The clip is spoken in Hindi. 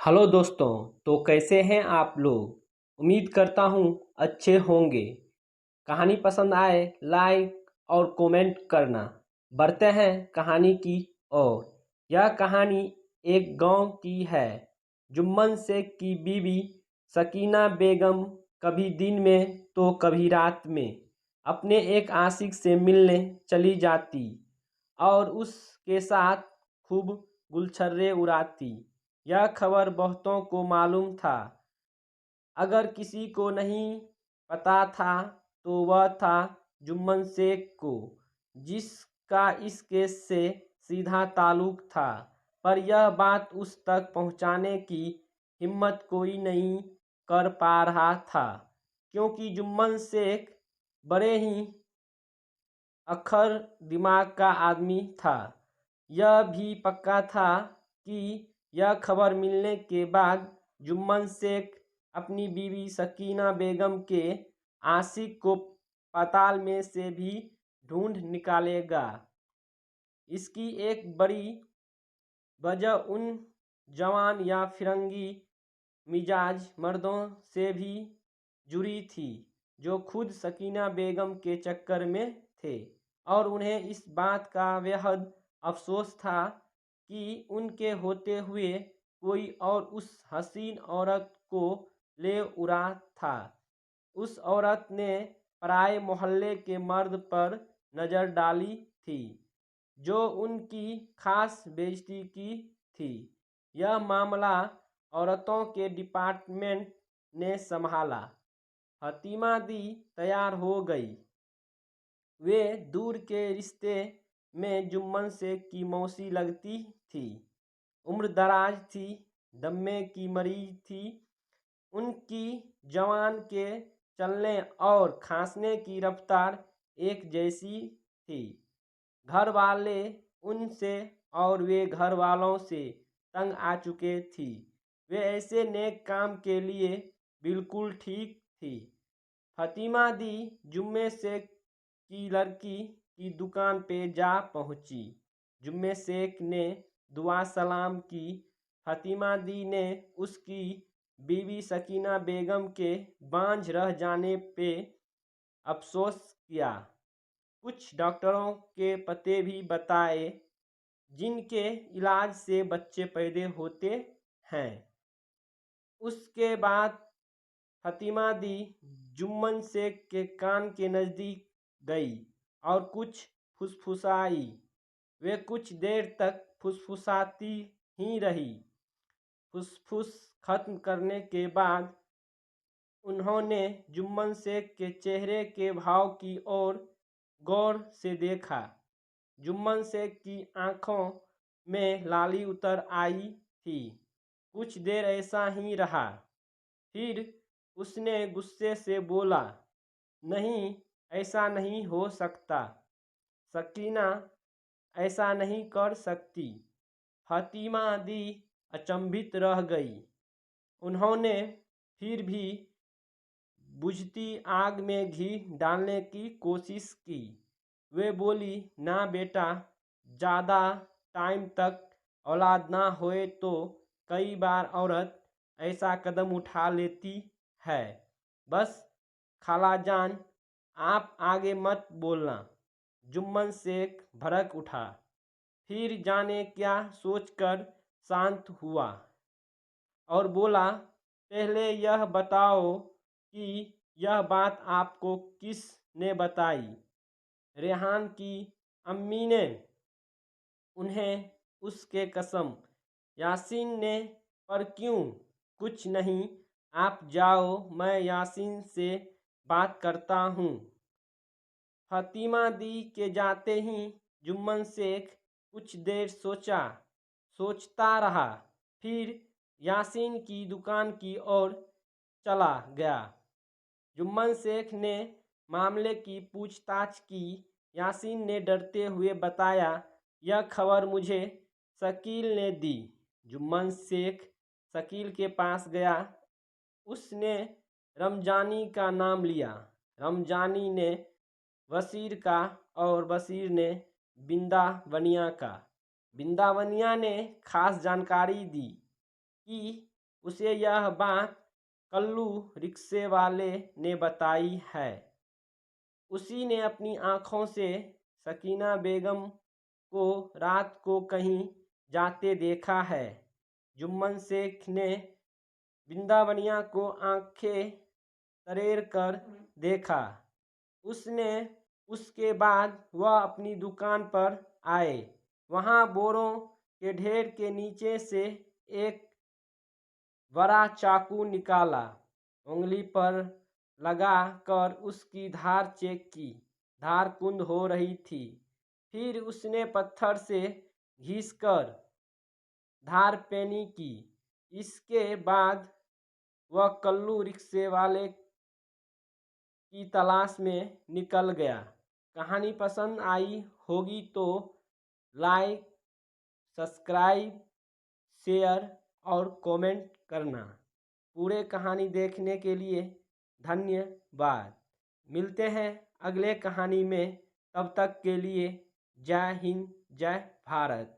हेलो दोस्तों। तो कैसे हैं आप लोग। उम्मीद करता हूँ अच्छे होंगे। कहानी पसंद आए लाइक और कमेंट करना। बढ़ते हैं कहानी की ओर। यह कहानी एक गांव की है। जुम्मन शेख की बीवी सकीना बेगम कभी दिन में तो कभी रात में अपने एक आशिक से मिलने चली जाती और उसके साथ खूब गुलछर्रे उड़ाती। यह खबर बहुतों को मालूम था। अगर किसी को नहीं पता था तो वह था जुम्मन शेख को, जिसका इस केस से सीधा ताल्लुक था। पर यह बात उस तक पहुंचाने की हिम्मत कोई नहीं कर पा रहा था, क्योंकि जुम्मन शेख बड़े ही अक्खर दिमाग का आदमी था। यह भी पक्का था कि यह खबर मिलने के बाद जुम्मन शेख अपनी बीवी सकीना बेगम के आशिक को पाताल में से भी ढूंढ निकालेगा। इसकी एक बड़ी वजह उन जवान या फिरंगी मिजाज मर्दों से भी जुड़ी थी, जो खुद सकीना बेगम के चक्कर में थे और उन्हें इस बात का बेहद अफसोस था कि उनके होते हुए कोई और उस हसीन औरत को ले उड़ा था। उस औरत ने पराए मोहल्ले के मर्द पर नज़र डाली थी, जो उनकी खास बेइज्जती की थी। यह मामला औरतों के डिपार्टमेंट ने संभाला। फतीमा दी तैयार हो गई। वे दूर के रिश्ते में जुम्मन शेख की मौसी लगती थी। उम्रदराज थी, दम्मे की मरीज थी। उनकी जवान के चलने और खांसने की रफ्तार एक जैसी थी। घर वाले उनसे और वे घर वालों से तंग आ चुके थी। वे ऐसे नेक काम के लिए बिल्कुल ठीक थी। फतीमा दी जुम्मे शेख की लड़की की दुकान पे जा पहुंची। जुम्मे शेख ने दुआ सलाम की। फतीमा दी ने उसकी बीवी सकीना बेगम के बांझ रह जाने पे अफसोस किया। कुछ डॉक्टरों के पते भी बताए जिनके इलाज से बच्चे पैदा होते हैं। उसके बाद फतीमा दी जुम्मन शेख के कान के नज़दीक गई और कुछ फुसफुसाई। वे कुछ देर तक फुसफुसाती ही रही। फुसफुस खत्म करने के बाद उन्होंने जुम्मन शेख के चेहरे के भाव की ओर गौर से देखा। जुम्मन शेख की आंखों में लाली उतर आई थी। कुछ देर ऐसा ही रहा। फिर उसने गुस्से से बोला, नहीं, ऐसा नहीं हो सकता। सकीना ऐसा नहीं कर सकती। फतीमा दी अचंभित रह गई। उन्होंने फिर भी बुझती आग में घी डालने की कोशिश की। वे बोली, ना बेटा, ज़्यादा टाइम तक औलाद ना होए तो कई बार औरत ऐसा कदम उठा लेती है। बस खालाजान, आप आगे मत बोलना। जुम्मन शेख भड़क उठा, फिर जाने क्या सोचकर शांत हुआ और बोला, पहले यह बताओ कि यह बात आपको किस ने बताई। रेहान की अम्मी ने। उन्हें उसके कसम। यासीन ने। पर क्यों। कुछ नहीं, आप जाओ, मैं यासीन से बात करता हूँ। फतीमा दी के जाते ही जुम्मन शेख कुछ देर सोचता रहा। फिर यासीन की दुकान की ओर चला गया। जुम्मन शेख ने मामले की पूछताछ की। यासीन ने डरते हुए बताया, यह खबर मुझे शकील ने दी। जुम्मन शेख शकील के पास गया। उसने रमजानी का नाम लिया। रमजानी ने बशीर का और बशीर ने बिंदावनिया का। बिंदावनिया ने खास जानकारी दी कि उसे यह बात कल्लू रिक्शे वाले ने बताई है। उसी ने अपनी आँखों से सकीना बेगम को रात को कहीं जाते देखा है। जुम्मन शेख ने बिंदावनिया को आंखें तरेर कर देखा। उसके बाद वह अपनी दुकान पर आए। वहाँ बोरों के ढेर के नीचे से एक बड़ा चाकू निकाला। उंगली पर लगा कर उसकी धार चेक की। धार कुंद हो रही थी। फिर उसने पत्थर से घिसकर धार पैनी की। इसके बाद वह कल्लू रिक्शे वाले की तलाश में निकल गया। कहानी पसंद आई होगी तो लाइक, सब्सक्राइब, शेयर और कमेंट करना। पूरे कहानी देखने के लिए धन्यवाद। मिलते हैं अगले कहानी में। तब तक के लिए जय हिंद, जय भारत।